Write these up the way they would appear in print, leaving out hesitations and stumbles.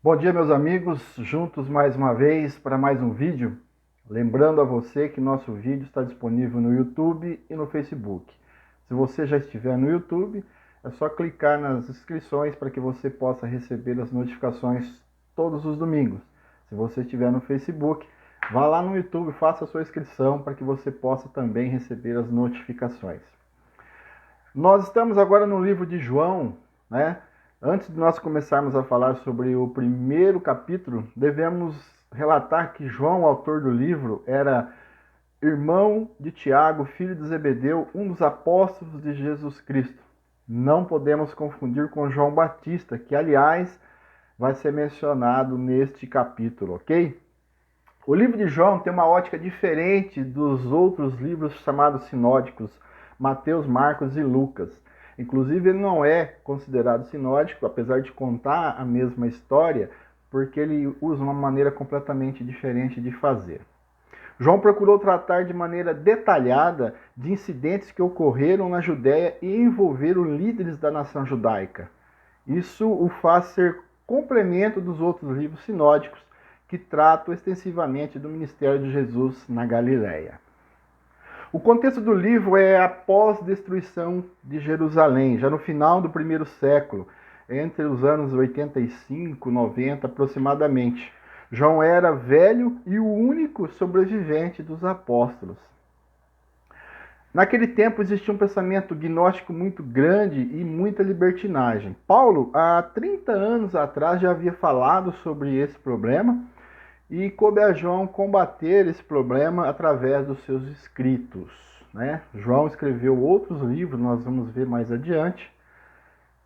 Bom dia, meus amigos, juntos mais uma vez para mais um vídeo. Lembrando a você que nosso vídeo está disponível no YouTube e no Facebook. Se você já estiver no YouTube, é só clicar nas inscrições para que você possa receber as notificações todos os domingos. Se você estiver no Facebook, vá lá no YouTube, faça a sua inscrição para que você possa também receber as notificações. Nós estamos agora no livro de João, né? Antes de nós começarmos a falar sobre o primeiro capítulo, devemos relatar que João, autor do livro, era irmão de Tiago, filho de Zebedeu, um dos apóstolos de Jesus Cristo. Não podemos confundir com João Batista, que, aliás, vai ser mencionado neste capítulo, ok? O livro de João tem uma ótica diferente dos outros livros chamados sinódicos, Mateus, Marcos e Lucas. Inclusive, ele não é considerado sinódico, apesar de contar a mesma história, porque ele usa uma maneira completamente diferente de fazer. João procurou tratar de maneira detalhada de incidentes que ocorreram na Judéia e envolveram líderes da nação judaica. Isso o faz ser complemento dos outros livros sinódicos que tratam extensivamente do ministério de Jesus na Galiléia. O contexto do livro é a pós-destruição de Jerusalém, já no final do primeiro século, entre os anos 85 e 90 aproximadamente. João era velho e o único sobrevivente dos apóstolos. Naquele tempo existia um pensamento gnóstico muito grande e muita libertinagem. Paulo, há 30 anos atrás, já havia falado sobre esse problema e coube a João combater esse problema através dos seus escritos, né? João escreveu outros livros, nós vamos ver mais adiante,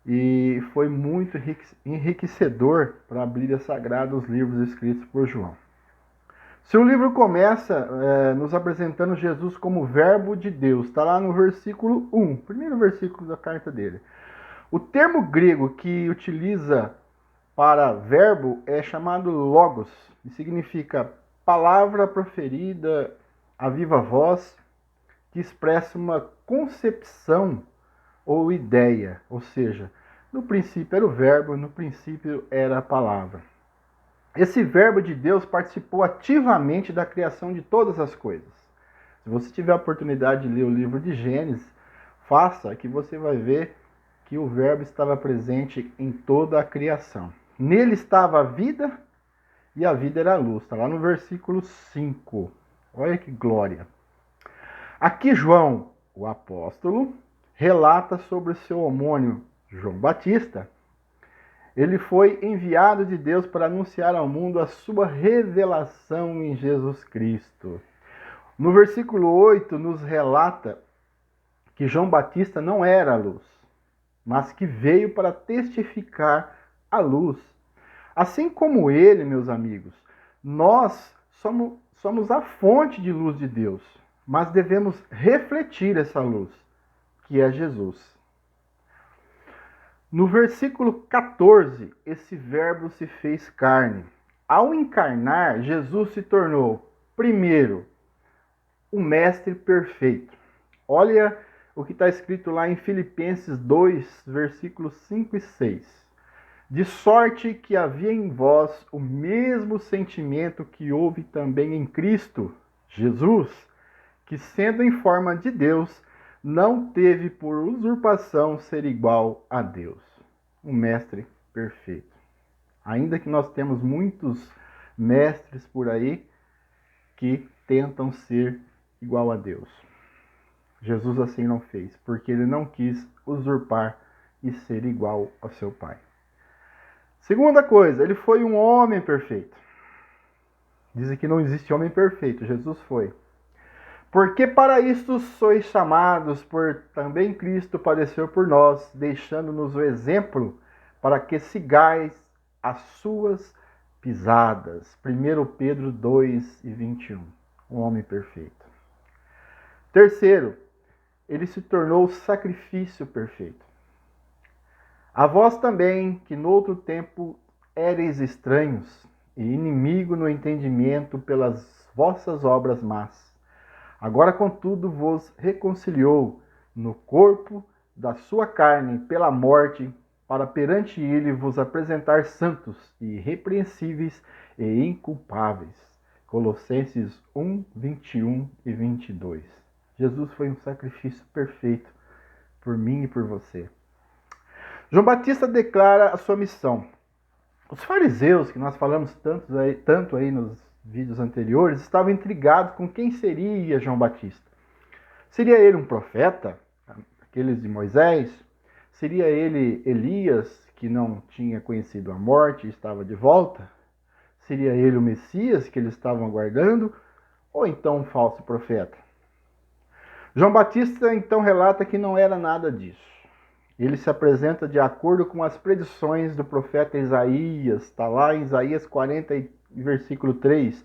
e foi muito enriquecedor para a Bíblia Sagrada, os livros escritos por João. Seu livro começa nos apresentando Jesus como verbo de Deus. Está lá no versículo 1, primeiro versículo da carta dele. O termo grego que utiliza para verbo é chamado logos, e significa palavra proferida a viva voz, que expressa uma concepção ou ideia. Ou seja, no princípio era o verbo, no princípio era a palavra. Esse verbo de Deus participou ativamente da criação de todas as coisas. Se você tiver a oportunidade de ler o livro de Gênesis, faça, que você vai ver que o verbo estava presente em toda a criação. Nele estava a vida e a vida era a luz. Está lá no versículo 5. Olha que glória. Aqui João, o apóstolo, relata sobre o seu homônimo João Batista. Ele foi enviado de Deus para anunciar ao mundo a sua revelação em Jesus Cristo. No versículo 8 nos relata que João Batista não era a luz, mas que veio para testificar a luz. Assim como ele, meus amigos, nós somos a fonte de luz de Deus, mas devemos refletir essa luz, que é Jesus. No versículo 14, esse verbo se fez carne. Ao encarnar, Jesus se tornou, primeiro, o mestre perfeito. Olha o que está escrito lá em Filipenses 2, versículos 5 e 6. De sorte que havia em vós o mesmo sentimento que houve também em Cristo Jesus, que sendo em forma de Deus, não teve por usurpação ser igual a Deus, um mestre perfeito. Ainda que nós temos muitos mestres por aí que tentam ser igual a Deus. Jesus assim não fez, porque ele não quis usurpar e ser igual ao seu Pai. Segunda coisa, ele foi um homem perfeito. Dizem que não existe homem perfeito, Jesus foi. Porque para isto sois chamados, por também Cristo padeceu por nós, deixando-nos o exemplo para que sigais as suas pisadas. 1 Pedro 2 e 21. Um homem perfeito. Terceiro, ele se tornou o sacrifício perfeito. A vós também, que no outro tempo éreis estranhos e inimigo no entendimento pelas vossas obras más, agora, contudo, vos reconciliou no corpo da sua carne pela morte, para perante ele vos apresentar santos, irrepreensíveis e inculpáveis. Colossenses 1, 21 e 22. Jesus foi um sacrifício perfeito por mim e por você. João Batista declara a sua missão. Os fariseus, que nós falamos tanto aí nos vídeos anteriores, estavam intrigados com quem seria João Batista. Seria ele um profeta, aqueles de Moisés? Seria ele Elias, que não tinha conhecido a morte e estava de volta? Seria ele o Messias que eles estavam aguardando? Ou então um falso profeta? João Batista então relata que não era nada disso. Ele se apresenta de acordo com as predições do profeta Isaías, está lá em Isaías 40, versículo 3,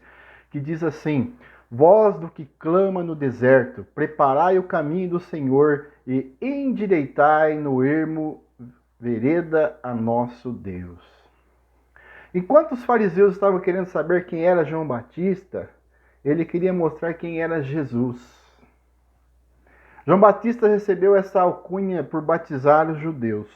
que diz assim: voz do que clama no deserto, preparai o caminho do Senhor e endireitai no ermo vereda a nosso Deus. Enquanto os fariseus estavam querendo saber quem era João Batista, ele queria mostrar quem era Jesus. João Batista recebeu essa alcunha por batizar os judeus.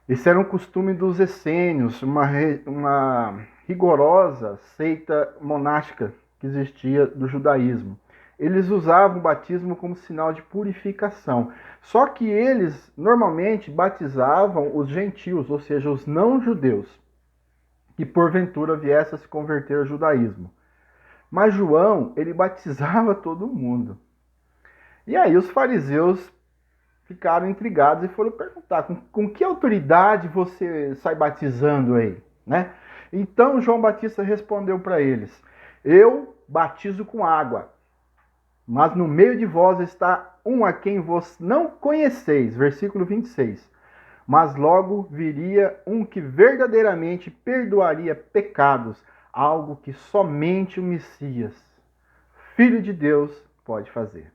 Esse era um costume dos essênios, uma rigorosa seita monástica que existia do judaísmo. Eles usavam o batismo como sinal de purificação. Só que eles normalmente batizavam os gentios, ou seja, os não-judeus, que porventura viessem a se converter ao judaísmo. Mas João, ele batizava todo mundo. E aí os fariseus ficaram intrigados e foram perguntar, com que autoridade você sai batizando aí? Né? Então João Batista respondeu para eles: eu batizo com água, mas no meio de vós está um a quem vós não conheceis, versículo 26. Mas logo viria um que verdadeiramente perdoaria pecados, algo que somente o Messias, Filho de Deus, pode fazer.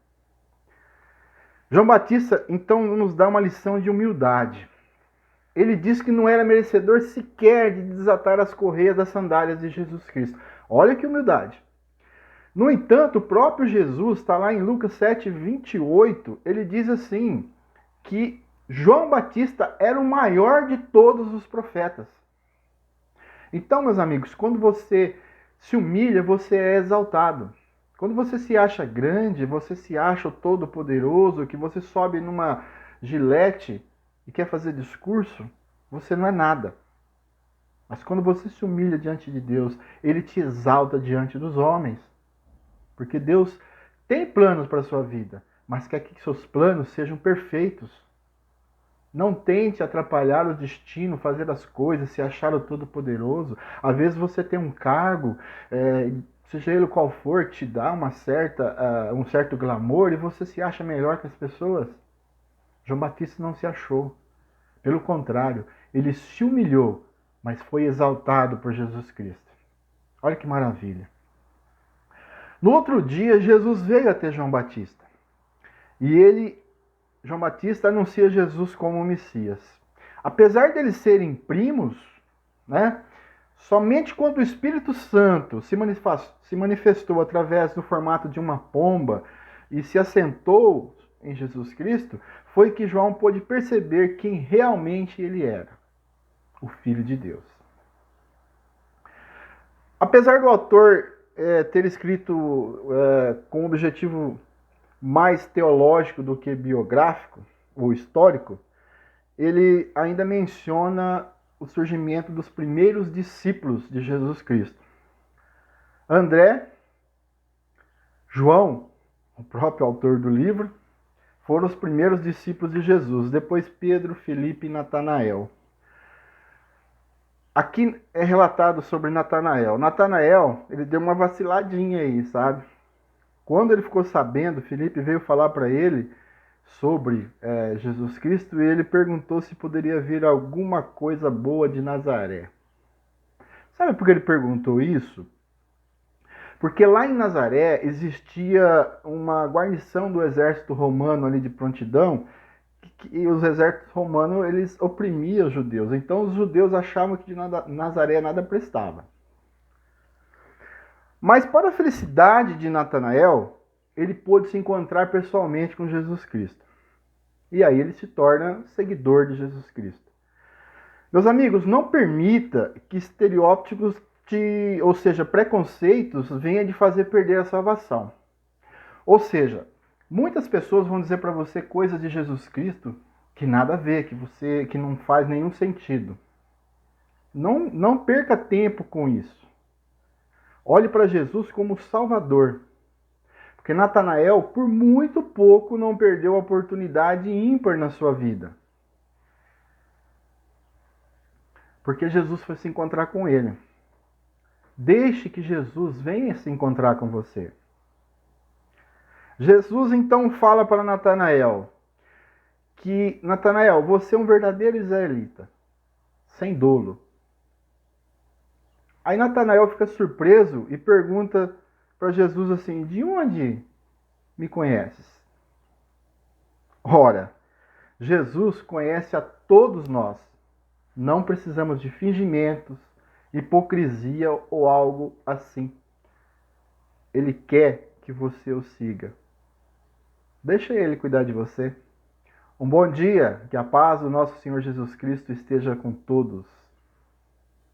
João Batista, então, nos dá uma lição de humildade. Ele diz que não era merecedor sequer de desatar as correias das sandálias de Jesus Cristo. Olha que humildade. No entanto, o próprio Jesus, está lá em Lucas 7, 28, ele diz assim, que João Batista era o maior de todos os profetas. Então, meus amigos, quando você se humilha, você é exaltado. Quando você se acha grande, você se acha o todo-poderoso, que você sobe numa gilete e quer fazer discurso, você não é nada. Mas quando você se humilha diante de Deus, Ele te exalta diante dos homens. Porque Deus tem planos para a sua vida, mas quer que seus planos sejam perfeitos. Não tente atrapalhar o destino, fazer as coisas, se achar o todo-poderoso. Às vezes você tem um cargo, seja ele qual for, que te dá um certo glamour e você se acha melhor que as pessoas. João Batista não se achou. Pelo contrário, ele se humilhou, mas foi exaltado por Jesus Cristo. Olha que maravilha. No outro dia, Jesus veio até João Batista. E João Batista, anuncia Jesus como o Messias. Apesar deles serem primos, né? Somente quando o Espírito Santo se manifestou através do formato de uma pomba e se assentou em Jesus Cristo, foi que João pôde perceber quem realmente ele era, o Filho de Deus. Apesar do autor ter escrito com um objetivo mais teológico do que biográfico ou histórico, ele ainda menciona o surgimento dos primeiros discípulos de Jesus Cristo. André, João, o próprio autor do livro, foram os primeiros discípulos de Jesus. Depois Pedro, Felipe e Natanael. Aqui é relatado sobre Natanael. Natanael, ele deu uma vaciladinha aí, sabe? Quando ele ficou sabendo, Felipe veio falar para ele sobre Jesus Cristo e ele perguntou se poderia vir alguma coisa boa de Nazaré. Sabe por que ele perguntou isso? Porque lá em Nazaré existia uma guarnição do exército romano ali de prontidão e os exércitos romanos eles oprimiam os judeus. Então os judeus achavam que de Nazaré nada prestava. Mas para a felicidade de Natanael, ele pôde se encontrar pessoalmente com Jesus Cristo. E aí ele se torna seguidor de Jesus Cristo. Meus amigos, não permita que estereótipos, ou seja, preconceitos, venham de fazer perder a salvação. Ou seja, muitas pessoas vão dizer para você coisas de Jesus Cristo que nada a ver, que não faz nenhum sentido. Não perca tempo com isso. Olhe para Jesus como Salvador. Porque Natanael, por muito pouco, não perdeu a oportunidade ímpar na sua vida. Porque Jesus foi se encontrar com ele. Deixe que Jesus venha se encontrar com você. Jesus então fala para Natanael que, Natanael, você é um verdadeiro israelita, sem dolo. Aí Natanael fica surpreso e pergunta para Jesus assim, de onde me conheces? Ora, Jesus conhece a todos nós. Não precisamos de fingimentos, hipocrisia ou algo assim. Ele quer que você o siga. Deixa ele cuidar de você. Um bom dia, que a paz do nosso Senhor Jesus Cristo esteja com todos.